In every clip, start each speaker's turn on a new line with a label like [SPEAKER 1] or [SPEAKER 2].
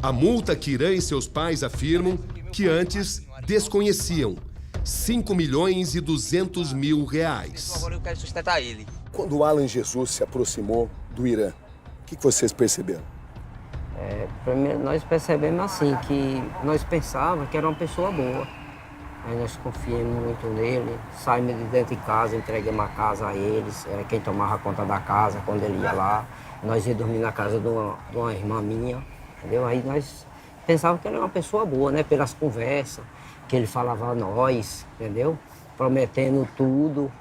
[SPEAKER 1] A multa que Irã e seus pais afirmam que antes desconheciam. 5.200.000 reais.
[SPEAKER 2] Agora eu quero sustentar ele.
[SPEAKER 3] Quando o Alan Jesus se aproximou do Irã, o que vocês perceberam?
[SPEAKER 4] Primeiro, nós percebemos assim, que nós pensávamos que era uma pessoa boa. Aí nós confiamos muito nele, saímos de dentro de casa, entregamos a casa a eles, era quem tomava conta da casa quando ele ia lá. Nós ia dormir na casa de uma irmã minha, entendeu? Aí nós pensávamos que ele era uma pessoa boa, né? Pelas conversas que ele falava a nós, entendeu? Prometendo tudo.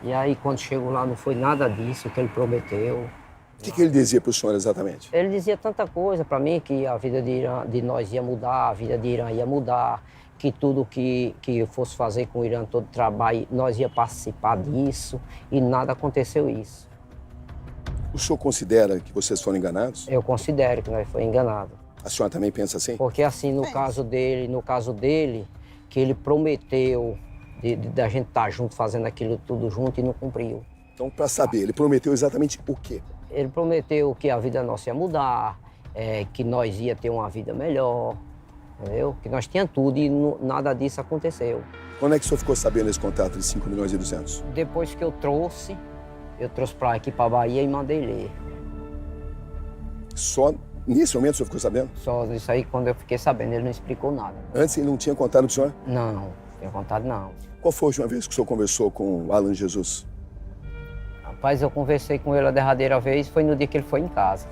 [SPEAKER 4] E aí quando chegou lá não foi nada disso que ele prometeu.
[SPEAKER 3] O que ele dizia para o senhor exatamente?
[SPEAKER 4] Ele dizia tanta coisa para mim, que a vida de nós ia mudar, a vida de Irã ia mudar, que tudo que eu fosse fazer com o Irã, todo trabalho, nós ia participar disso, e nada aconteceu isso.
[SPEAKER 3] O senhor considera que vocês foram enganados?
[SPEAKER 4] Eu considero que nós fomos enganados.
[SPEAKER 3] A senhora também pensa assim?
[SPEAKER 4] Porque assim, no caso dele, que ele prometeu da gente estar junto, fazendo aquilo tudo junto e não cumpriu.
[SPEAKER 3] Então, para saber, ele prometeu exatamente o quê?
[SPEAKER 4] Ele prometeu que a vida nossa ia mudar, que nós ia ter uma vida melhor, entendeu? Que nós tínhamos tudo e nada disso aconteceu.
[SPEAKER 3] Quando é que o senhor ficou sabendo desse contrato de 5.200.000?
[SPEAKER 4] Depois que eu trouxe para aqui para a Bahia e mandei ler.
[SPEAKER 3] Só nesse momento o senhor ficou sabendo?
[SPEAKER 4] Só isso aí, quando eu fiquei sabendo, ele não explicou nada.
[SPEAKER 3] Antes ele não tinha contado para o senhor?
[SPEAKER 4] Não tinha contado não.
[SPEAKER 3] Qual foi a última vez que o senhor conversou com o Alan Jesus?
[SPEAKER 4] Rapaz, eu conversei com ele a derradeira vez, foi no dia que ele foi em casa.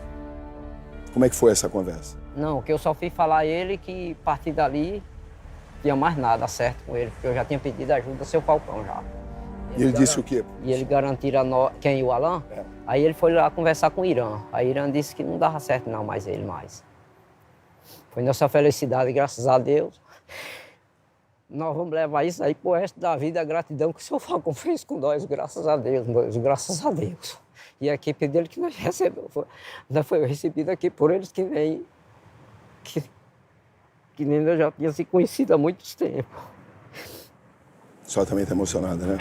[SPEAKER 3] Como é que foi essa conversa?
[SPEAKER 4] Não, que eu só fiz falar a ele que a partir dali não tinha mais nada certo com ele, porque eu já tinha pedido ajuda ao seu Falcão já.
[SPEAKER 3] E ele disse o quê?
[SPEAKER 4] E ele garantiu a nós, quem, o Alan?
[SPEAKER 3] É.
[SPEAKER 4] Aí ele foi lá conversar com o Irã. Aí o Irã disse que não dava certo não mais ele mais. Foi nossa felicidade, graças a Deus. Nós vamos levar isso aí pro resto da vida, a gratidão que o senhor Falcão fez com nós, graças a Deus, graças a Deus. E a equipe dele que nós recebemos, foi recebida aqui por eles que nem eu já tinha se conhecido há muito tempo.
[SPEAKER 3] A senhora também está emocionada, né?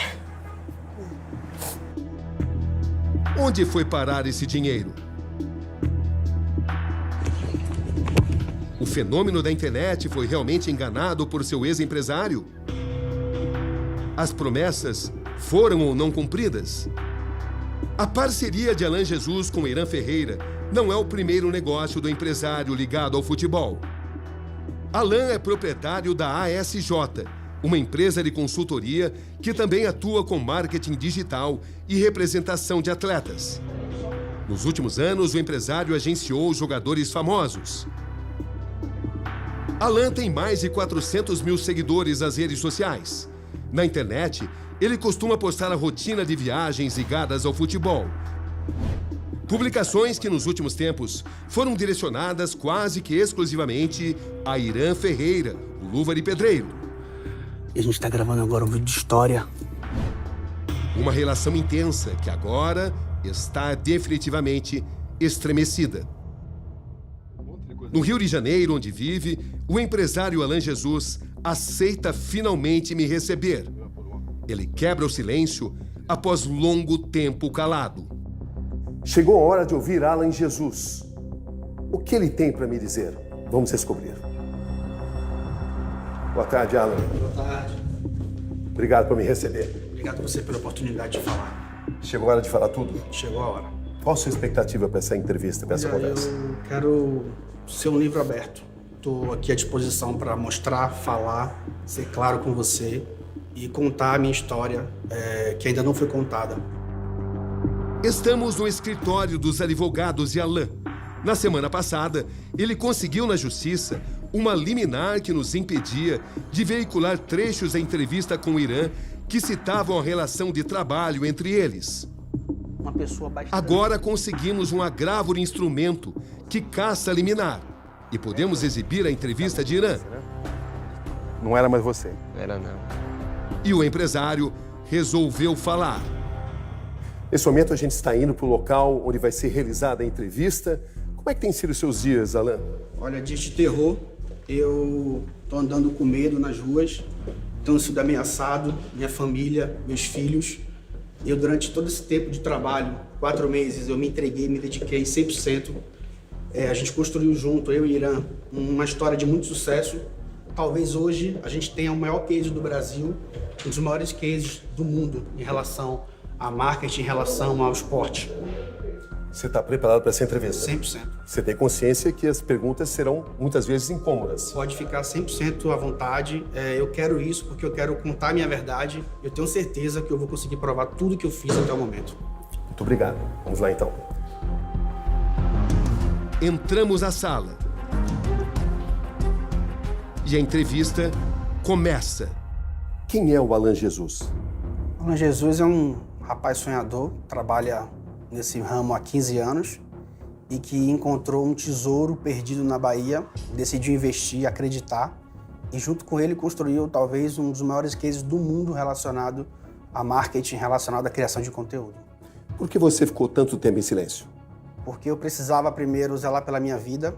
[SPEAKER 1] Onde foi parar esse dinheiro? O fenômeno da internet foi realmente enganado por seu ex-empresário? As promessas foram ou não cumpridas? A parceria de Alan Jesus com Irã Ferreira não é o primeiro negócio do empresário ligado ao futebol. Alan é proprietário da ASJ, uma empresa de consultoria que também atua com marketing digital e representação de atletas. Nos últimos anos, o empresário agenciou jogadores famosos. Alan tem mais de 400.000 seguidores nas redes sociais. Na internet, ele costuma postar a rotina de viagens ligadas ao futebol. Publicações que, nos últimos tempos, foram direcionadas quase que exclusivamente a Irã Ferreira, o Luva de Pedreiro.
[SPEAKER 5] E a gente está gravando agora um vídeo de história.
[SPEAKER 1] Uma relação intensa que agora está definitivamente estremecida. No Rio de Janeiro, onde vive, o empresário Alan Jesus aceita finalmente me receber. Ele quebra o silêncio após longo tempo calado.
[SPEAKER 3] Chegou a hora de ouvir Alan Jesus. O que ele tem para me dizer? Vamos descobrir. Boa tarde, Alan.
[SPEAKER 5] Boa tarde.
[SPEAKER 3] Obrigado por me receber.
[SPEAKER 5] Obrigado a você pela oportunidade de falar.
[SPEAKER 3] Chegou a hora de falar tudo?
[SPEAKER 5] Chegou a hora.
[SPEAKER 3] Qual a sua expectativa para essa entrevista, para essa conversa?
[SPEAKER 5] Eu quero ser um livro aberto. Estou aqui à disposição para mostrar, falar, ser claro com você e contar a minha história que ainda não foi contada.
[SPEAKER 1] Estamos no escritório dos advogados de Alan. Na semana passada, ele conseguiu na justiça uma liminar que nos impedia de veicular trechos da entrevista com o Irã que citavam a relação de trabalho entre eles.
[SPEAKER 5] Uma pessoa bastante...
[SPEAKER 1] Agora conseguimos um agravo de instrumento que caça a liminar e podemos exibir a entrevista de Irã.
[SPEAKER 3] Não era mais você.
[SPEAKER 4] Era não.
[SPEAKER 1] E o empresário resolveu falar.
[SPEAKER 3] Nesse momento, a gente está indo para o local onde vai ser realizada a entrevista. Como é que tem sido os seus dias, Alan?
[SPEAKER 5] Olha, dias de terror. Eu tô andando com medo nas ruas. Tenho sido ameaçado, minha família, meus filhos. Eu, durante todo esse tempo de trabalho, 4 meses, eu me entreguei, me dediquei 100%. A gente construiu junto, eu e Irã, uma história de muito sucesso. Talvez hoje a gente tenha o maior case do Brasil, um dos maiores cases do mundo em relação a marketing, em relação ao esporte.
[SPEAKER 3] Você está preparado para essa entrevista?
[SPEAKER 5] 100%.
[SPEAKER 3] Você tem consciência que as perguntas serão muitas vezes incômodas.
[SPEAKER 5] Pode ficar 100% à vontade. Eu quero isso porque eu quero contar a minha verdade. Eu tenho certeza que eu vou conseguir provar tudo que eu fiz até o momento.
[SPEAKER 3] Muito obrigado. Vamos lá então.
[SPEAKER 1] Entramos na sala. E a entrevista começa.
[SPEAKER 3] Quem é o Alan Jesus?
[SPEAKER 5] Alan Jesus é um rapaz sonhador, trabalha nesse ramo há 15 anos e que encontrou um tesouro perdido na Bahia, decidiu investir, acreditar e junto com ele construiu talvez um dos maiores cases do mundo relacionado a marketing, relacionado à criação de conteúdo.
[SPEAKER 3] Por que você ficou tanto tempo em silêncio?
[SPEAKER 5] Porque eu precisava primeiro zelar pela minha vida.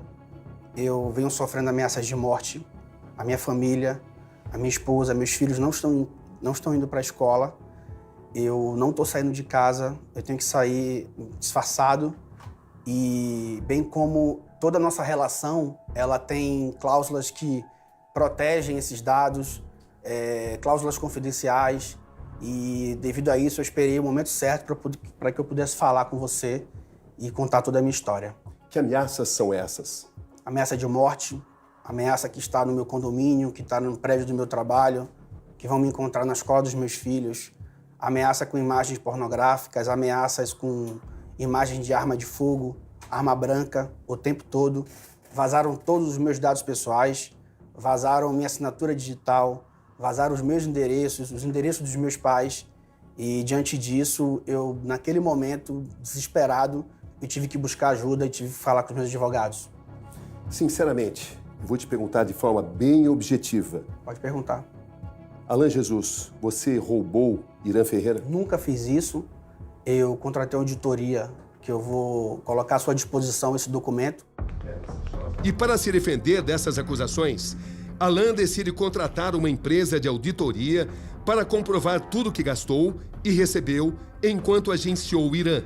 [SPEAKER 5] Eu venho sofrendo ameaças de morte. A minha família, a minha esposa, meus filhos não estão indo para a escola. Eu não estou saindo de casa. Eu tenho que sair disfarçado. E bem como toda a nossa relação, ela tem cláusulas que protegem esses dados, cláusulas confidenciais. E devido a isso, eu esperei o momento certo para que eu pudesse falar com você e contar toda a minha história.
[SPEAKER 3] Que ameaças são essas?
[SPEAKER 5] Ameaça de morte, ameaça que está no meu condomínio, que está no prédio do meu trabalho, que vão me encontrar na escola dos meus filhos, ameaça com imagens pornográficas, ameaças com imagens de arma de fogo, arma branca, o tempo todo. Vazaram todos os meus dados pessoais, vazaram minha assinatura digital, vazaram os meus endereços, os endereços dos meus pais. E diante disso, eu, naquele momento, desesperado, eu tive que buscar ajuda e tive que falar com os meus advogados.
[SPEAKER 3] Sinceramente, eu vou te perguntar de forma bem objetiva.
[SPEAKER 5] Pode perguntar.
[SPEAKER 3] Alan Jesus, você roubou Irã Ferreira?
[SPEAKER 5] Nunca fiz isso. Eu contratei uma auditoria que eu vou colocar à sua disposição esse documento.
[SPEAKER 1] E para se defender dessas acusações, Alan decide contratar uma empresa de auditoria para comprovar tudo que gastou e recebeu enquanto agenciou o Irã.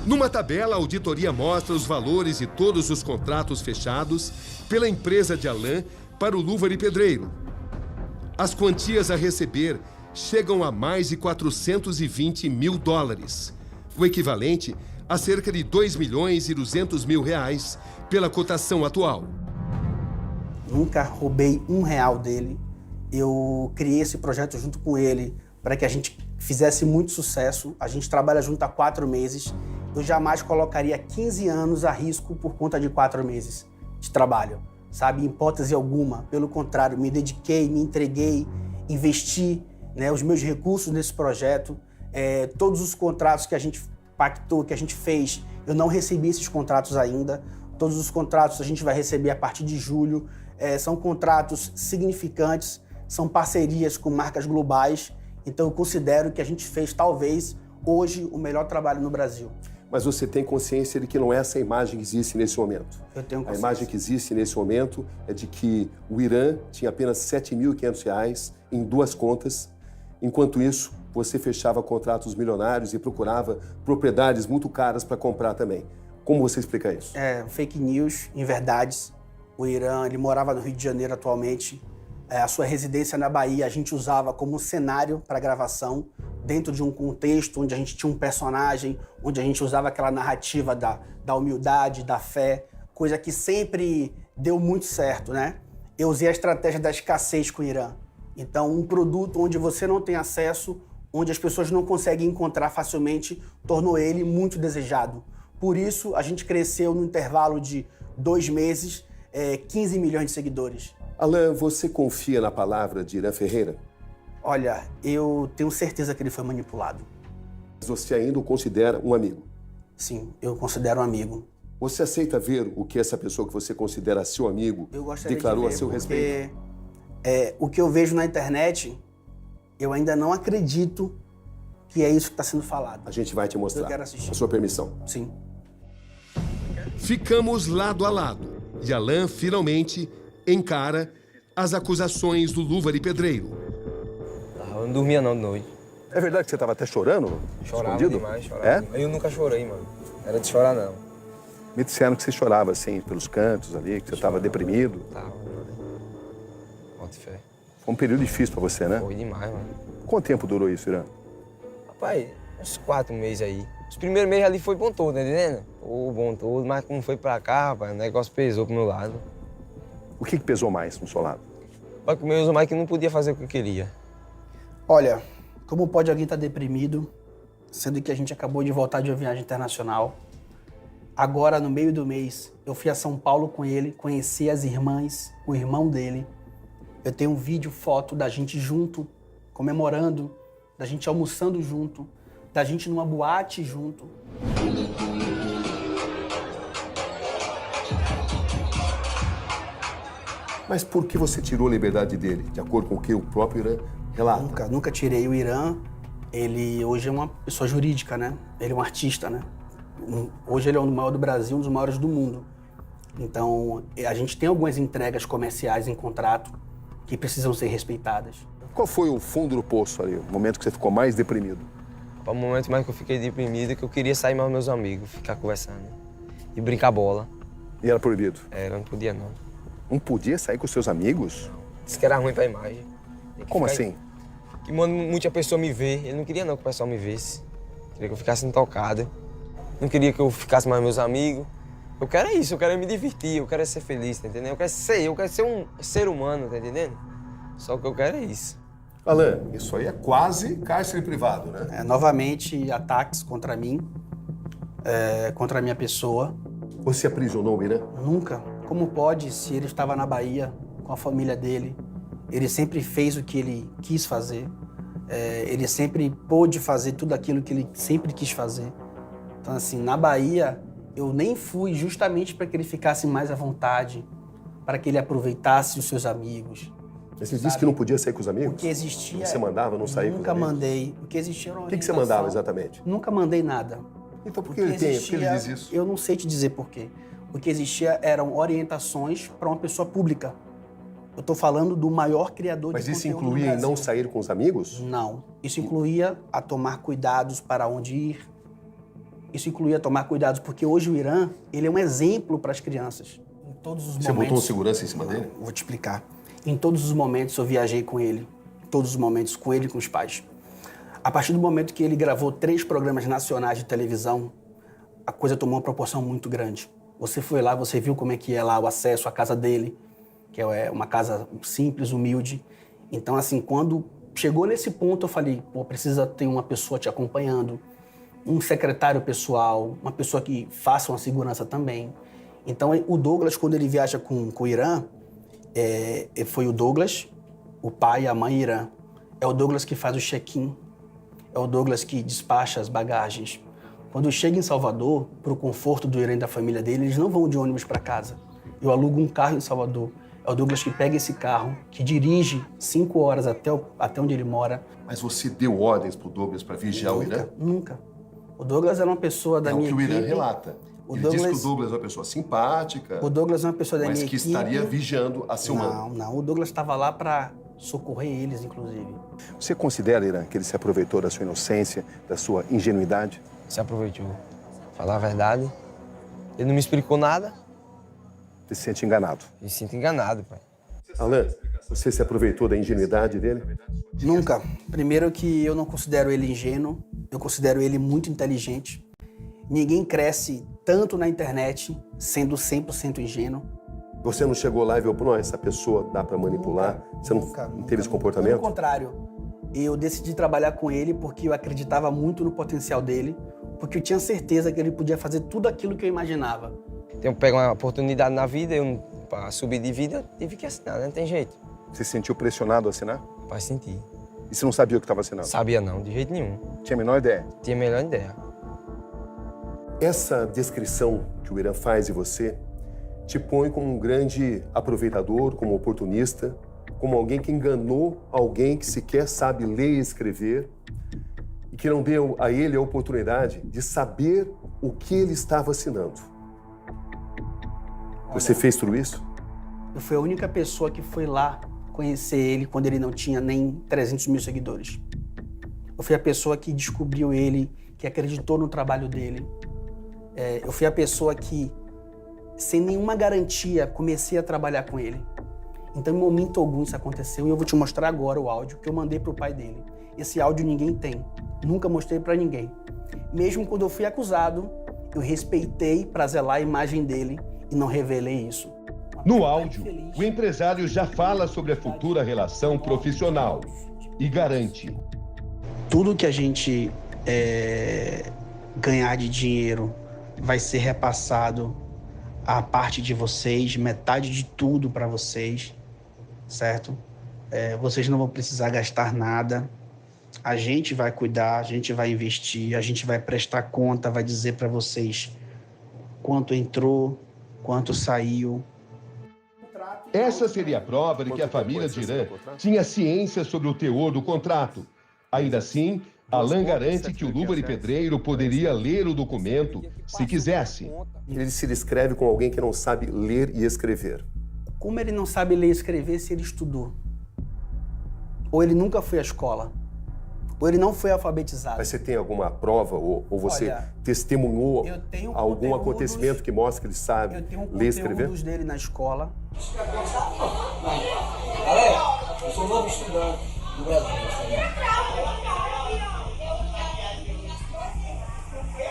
[SPEAKER 1] Numa tabela, a auditoria mostra os valores de todos os contratos fechados pela empresa de Alan para o Luvar e Pedreiro. As quantias a receber chegam a mais de 420 mil dólares, o equivalente a cerca de 2 milhões e 200 mil reais pela cotação atual.
[SPEAKER 5] Nunca roubei R$1 dele. Eu criei esse projeto junto com ele para que a gente fizesse muito sucesso. A gente trabalha junto há 4 meses. Eu jamais colocaria 15 anos a risco por conta de 4 meses de trabalho, sabe? Em hipótese alguma. Pelo contrário, me dediquei, me entreguei, investi, né, os meus recursos nesse projeto. Todos os contratos que a gente pactou, que a gente fez, eu não recebi esses contratos ainda. Todos os contratos a gente vai receber a partir de julho. São contratos significantes, são parcerias com marcas globais. Então eu considero que a gente fez, talvez, hoje, o melhor trabalho no Brasil.
[SPEAKER 3] Mas você tem consciência de que não é essa imagem que existe nesse momento?
[SPEAKER 5] Eu tenho consciência.
[SPEAKER 3] A imagem que existe nesse momento é de que o Irã tinha apenas R$ 7.500 em 2 contas. Enquanto isso, você fechava contratos milionários e procurava propriedades muito caras para comprar também. Como você explica isso?
[SPEAKER 5] Fake news, inverdades. O Irã, ele morava no Rio de Janeiro atualmente. A sua residência na Bahia a gente usava como cenário para gravação, dentro de um contexto onde a gente tinha um personagem, onde a gente usava aquela narrativa da humildade, da fé, coisa que sempre deu muito certo, né? Eu usei a estratégia da escassez com o Irã. Então, um produto onde você não tem acesso, onde as pessoas não conseguem encontrar facilmente, tornou ele muito desejado. Por isso, a gente cresceu no intervalo de 2 meses, 15 milhões de seguidores.
[SPEAKER 3] Alan, você confia na palavra de Irã Ferreira?
[SPEAKER 5] Olha, eu tenho certeza que ele foi manipulado.
[SPEAKER 3] Mas você ainda o considera um amigo?
[SPEAKER 5] Sim, eu considero um amigo.
[SPEAKER 3] Você aceita ver o que essa pessoa que você considera seu amigo declarou a seu respeito?
[SPEAKER 5] O que eu vejo na internet, eu ainda não acredito que é isso que está sendo falado.
[SPEAKER 3] A gente vai te mostrar.
[SPEAKER 5] Eu quero assistir.
[SPEAKER 3] A sua permissão.
[SPEAKER 5] Sim.
[SPEAKER 1] Ficamos lado a lado e Alan finalmente encara as acusações do Luvar e Pedreiro.
[SPEAKER 2] Eu não dormia não de noite.
[SPEAKER 3] É verdade que você estava até chorando?
[SPEAKER 2] Chorava
[SPEAKER 3] escondido?
[SPEAKER 2] demais, chorava. Eu nunca chorei, mano. Era de chorar, não.
[SPEAKER 3] Me disseram que você chorava, assim, pelos cantos ali, que você estava deprimido.
[SPEAKER 2] Tava, bota fé.
[SPEAKER 3] Foi um período difícil pra você, né?
[SPEAKER 2] Foi demais, mano.
[SPEAKER 3] Quanto tempo durou isso, Irã?
[SPEAKER 2] Rapaz, uns 4 meses aí. Os primeiros meses ali foi bom todo, tá entendendo? Foi bom todo, mas como foi pra cá, rapaz, o negócio pesou pro meu lado.
[SPEAKER 3] O que pesou mais no seu lado?
[SPEAKER 2] Só que o meu mais que não podia fazer o que eu queria.
[SPEAKER 5] Olha, como pode alguém estar deprimido, sendo que a gente acabou de voltar de uma viagem internacional? Agora, no meio do mês, eu fui a São Paulo com ele, conheci as irmãs, o irmão dele. Eu tenho um vídeo, foto da gente junto, comemorando, da gente almoçando junto, da gente numa boate junto.
[SPEAKER 3] Mas por que você tirou a liberdade dele, de acordo com o que o próprio Irã relata?
[SPEAKER 5] Nunca tirei. O Irã, ele hoje é uma pessoa jurídica, né? Ele é um artista, né? Hoje ele é um dos maiores do Brasil, um dos maiores do mundo. Então, a gente tem algumas entregas comerciais em contrato que precisam ser respeitadas.
[SPEAKER 3] Qual foi o fundo do poço ali, o momento que você ficou mais deprimido?
[SPEAKER 2] O momento mais que eu fiquei deprimido é que eu queria sair mais com meus amigos, ficar conversando. E brincar bola.
[SPEAKER 3] E era proibido?
[SPEAKER 2] Era, não podia não.
[SPEAKER 3] Não podia sair com seus amigos?
[SPEAKER 2] Disse que era ruim pra imagem.
[SPEAKER 3] Como assim?
[SPEAKER 2] Que mano, muita pessoa me ver. Ele não queria não que o pessoal me visse. Queria que eu ficasse intocado. Não queria que eu ficasse mais com meus amigos. Eu quero isso, eu quero me divertir, eu quero ser feliz, tá entendendo? Eu quero ser um ser humano, tá entendendo? Só que eu quero é isso.
[SPEAKER 3] Alan, isso aí é quase cárcere privado, né?
[SPEAKER 5] Novamente, ataques contra mim, contra a minha pessoa.
[SPEAKER 3] Você aprisionou o Irã?
[SPEAKER 5] Nunca. Como pode, se ele estava na Bahia com a família dele? Ele sempre fez o que ele quis fazer. Ele sempre pôde fazer tudo aquilo que ele sempre quis fazer. Então, assim, na Bahia, eu nem fui justamente para que ele ficasse mais à vontade, para que ele aproveitasse os seus amigos.
[SPEAKER 3] Mas você disse que não podia sair com os amigos?
[SPEAKER 5] O que existia...
[SPEAKER 3] Você mandava não sair com os amigos?
[SPEAKER 5] Nunca mandei. O que existia era uma
[SPEAKER 3] O que você mandava exatamente?
[SPEAKER 5] Nunca mandei nada.
[SPEAKER 3] Então por que ele diz isso?
[SPEAKER 5] Eu não sei te dizer por quê. O que existia eram orientações para uma pessoa pública. Eu estou falando do maior criador de conteúdo
[SPEAKER 3] Mas isso incluía em não sair com os amigos?
[SPEAKER 5] Não. Isso incluía a tomar cuidados para onde ir. Isso incluía tomar cuidados, porque hoje o Irã, ele é um exemplo para as crianças. Em todos os momentos...
[SPEAKER 3] Você botou um segurança em cima dele?
[SPEAKER 5] Vou te explicar. Em todos os momentos eu viajei com ele. Em todos os momentos com ele e com os pais. A partir do momento que ele gravou 3 programas nacionais de televisão, a coisa tomou uma proporção muito grande. Você foi lá, você viu como é que é lá o acesso à casa dele, que é uma casa simples, humilde. Então, assim, quando chegou nesse ponto, eu falei, pô, precisa ter uma pessoa te acompanhando, um secretário pessoal, uma pessoa que faça uma segurança também. Então, o Douglas, quando ele viaja com o Irã, foi o Douglas, o pai e a mãe Irã. É o Douglas que faz o check-in, é o Douglas que despacha as bagagens. Quando chega em Salvador, para o conforto do Irã e da família dele, eles não vão de ônibus para casa. Eu alugo um carro em Salvador. É o Douglas que pega esse carro, que dirige 5 horas até onde ele mora.
[SPEAKER 3] Mas você deu ordens pro Douglas para vigiar o Irã?
[SPEAKER 5] Nunca. O Douglas era uma pessoa da minha equipe.
[SPEAKER 3] É o que o Irã relata. Ele diz que o Douglas é uma pessoa simpática.
[SPEAKER 5] O Douglas é uma pessoa da minha equipe.
[SPEAKER 3] Mas que estaria vigiando a seu mano.
[SPEAKER 5] Não. O Douglas estava lá para socorrer eles, inclusive.
[SPEAKER 3] Você considera, Irã, que ele se aproveitou da sua inocência, da sua ingenuidade?
[SPEAKER 2] Se aproveitou. Falar a verdade. Ele não me explicou nada.
[SPEAKER 3] Você se sente enganado?
[SPEAKER 2] Me sinto enganado, pai.
[SPEAKER 3] Alan, você se aproveitou da ingenuidade dele?
[SPEAKER 5] Nunca. Primeiro que eu não considero ele ingênuo, eu considero ele muito inteligente. Ninguém cresce tanto na internet sendo 100% ingênuo.
[SPEAKER 3] Você não chegou lá e viu, pô, essa pessoa dá para manipular? Você não teve esse comportamento?
[SPEAKER 5] Pelo contrário. Eu decidi trabalhar com ele porque eu acreditava muito no potencial dele, porque eu tinha certeza que ele podia fazer tudo aquilo que eu imaginava.
[SPEAKER 2] Eu pego uma oportunidade na vida, para subir de vida, tive que assinar, né? Não tem jeito.
[SPEAKER 3] Você se sentiu pressionado a assinar?
[SPEAKER 2] Pai, senti.
[SPEAKER 3] E você não sabia o que estava assinando?
[SPEAKER 2] Sabia não, de jeito nenhum.
[SPEAKER 3] Tinha a menor ideia?
[SPEAKER 2] Tinha a melhor ideia.
[SPEAKER 3] Essa descrição que o Irã faz de você te põe como um grande aproveitador, como oportunista, como alguém que enganou alguém que sequer sabe ler e escrever e que não deu a ele a oportunidade de saber o que ele estava assinando. Você fez tudo isso?
[SPEAKER 5] Eu fui a única pessoa que foi lá conhecer ele quando ele não tinha nem 300 mil seguidores. Eu fui a pessoa que descobriu ele, que acreditou no trabalho dele. Eu fui a pessoa que sem nenhuma garantia, comecei a trabalhar com ele. Então, em momento algum isso aconteceu e eu vou te mostrar agora o áudio que eu mandei pro pai dele. Esse áudio ninguém tem, nunca mostrei para ninguém. Mesmo quando eu fui acusado, eu respeitei para zelar a imagem dele e não revelei isso.
[SPEAKER 6] No áudio, o empresário já fala sobre a futura relação profissional e garante:
[SPEAKER 5] tudo que a gente ganhar de dinheiro vai ser repassado a parte de vocês, metade de tudo para vocês, certo? Vocês não vão precisar gastar nada. A gente vai cuidar, a gente vai investir, a gente vai prestar conta, vai dizer para vocês quanto entrou, quanto saiu.
[SPEAKER 6] Essa seria a prova de que a família de Irã tinha ciência sobre o teor do contrato. Ainda assim, Alan garante que o Luva de Pedreiro poderia ler o documento se quisesse.
[SPEAKER 3] Ele se descreve como alguém que não sabe ler e escrever.
[SPEAKER 5] Como ele não sabe ler e escrever se ele estudou? Ou ele nunca foi à escola? Ou ele não foi alfabetizado?
[SPEAKER 3] Mas você tem alguma prova ou você testemunhou algum acontecimento que mostra que ele sabe ler e escrever?
[SPEAKER 5] Eu tenho conteúdos dele na escola.
[SPEAKER 7] Galera, eu sou novo estudante do Brasil.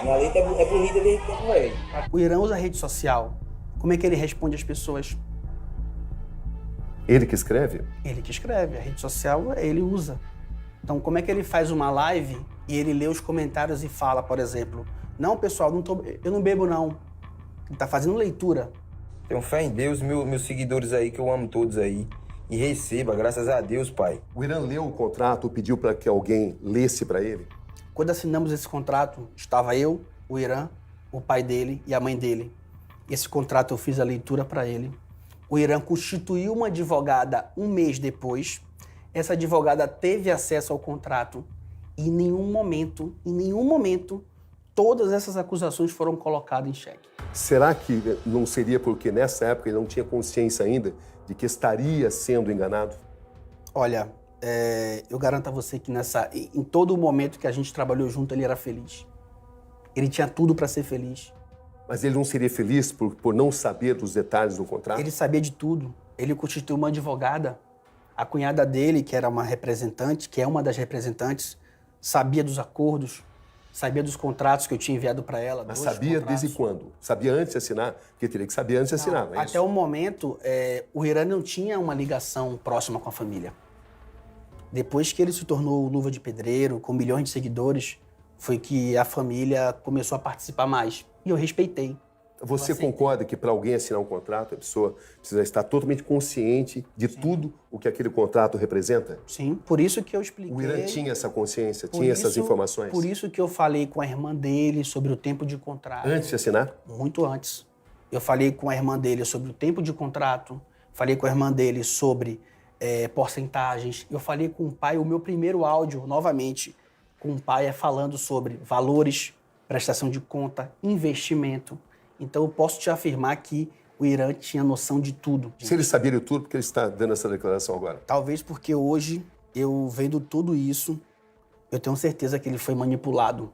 [SPEAKER 7] Minha letra é bonita desde que eu com ele.
[SPEAKER 5] O Irã usa rede social. Como é que ele responde às pessoas?
[SPEAKER 3] Ele que escreve?
[SPEAKER 5] Ele que escreve. A rede social ele usa. Então, como é que ele faz uma live e ele lê os comentários e fala, por exemplo, não, pessoal, eu não bebo, não. Ele tá fazendo leitura.
[SPEAKER 2] Tenho fé em Deus, meus seguidores aí, que eu amo todos aí. E receba, graças a Deus, pai.
[SPEAKER 3] O Irã leu o contrato, pediu para que alguém lesse para ele?
[SPEAKER 5] Quando assinamos esse contrato, estava eu, o Irã, o pai dele e a mãe dele. Esse contrato eu fiz a leitura para ele. O Irã constituiu uma advogada um mês depois. Essa advogada teve acesso ao contrato e em nenhum momento, todas essas acusações foram colocadas em xeque.
[SPEAKER 3] Será que não seria porque nessa época ele não tinha consciência ainda de que estaria sendo enganado?
[SPEAKER 5] Olha, eu garanto a você que em todo momento que a gente trabalhou junto, ele era feliz. Ele tinha tudo para ser feliz.
[SPEAKER 3] Mas ele não seria feliz por não saber dos detalhes do contrato?
[SPEAKER 5] Ele sabia de tudo. Ele constituiu uma advogada. A cunhada dele, que era uma representante, que é uma das representantes, sabia dos acordos, sabia dos contratos que eu tinha enviado para ela.
[SPEAKER 3] Mas sabia desde quando? Sabia antes de assinar? Porque teria que saber antes de assinar, não é
[SPEAKER 5] até
[SPEAKER 3] isso?
[SPEAKER 5] o momento, o Irã não tinha uma ligação próxima com a família. Depois que ele se tornou Luva de Pedreiro, com milhões de seguidores, foi que a família começou a participar mais. E eu respeitei.
[SPEAKER 3] Você concorda que para alguém assinar um contrato, a pessoa precisa estar totalmente consciente de tudo o que aquele contrato representa?
[SPEAKER 5] Sim, por isso que eu expliquei.
[SPEAKER 3] O Irã tinha essa consciência, tinha essas informações?
[SPEAKER 5] Por isso que eu falei com a irmã dele sobre o tempo de contrato.
[SPEAKER 3] Antes de assinar?
[SPEAKER 5] Muito antes. Eu falei com a irmã dele sobre o tempo de contrato, falei com a irmã dele sobre porcentagens. Eu falei com o pai, o meu primeiro áudio, novamente, com o pai falando sobre valores, prestação de conta, investimento. Então eu posso te afirmar que o Irã tinha noção de tudo.
[SPEAKER 3] Se ele sabia de tudo, por que ele está dando essa declaração agora?
[SPEAKER 5] Talvez porque hoje, eu vendo tudo isso, eu tenho certeza que ele foi manipulado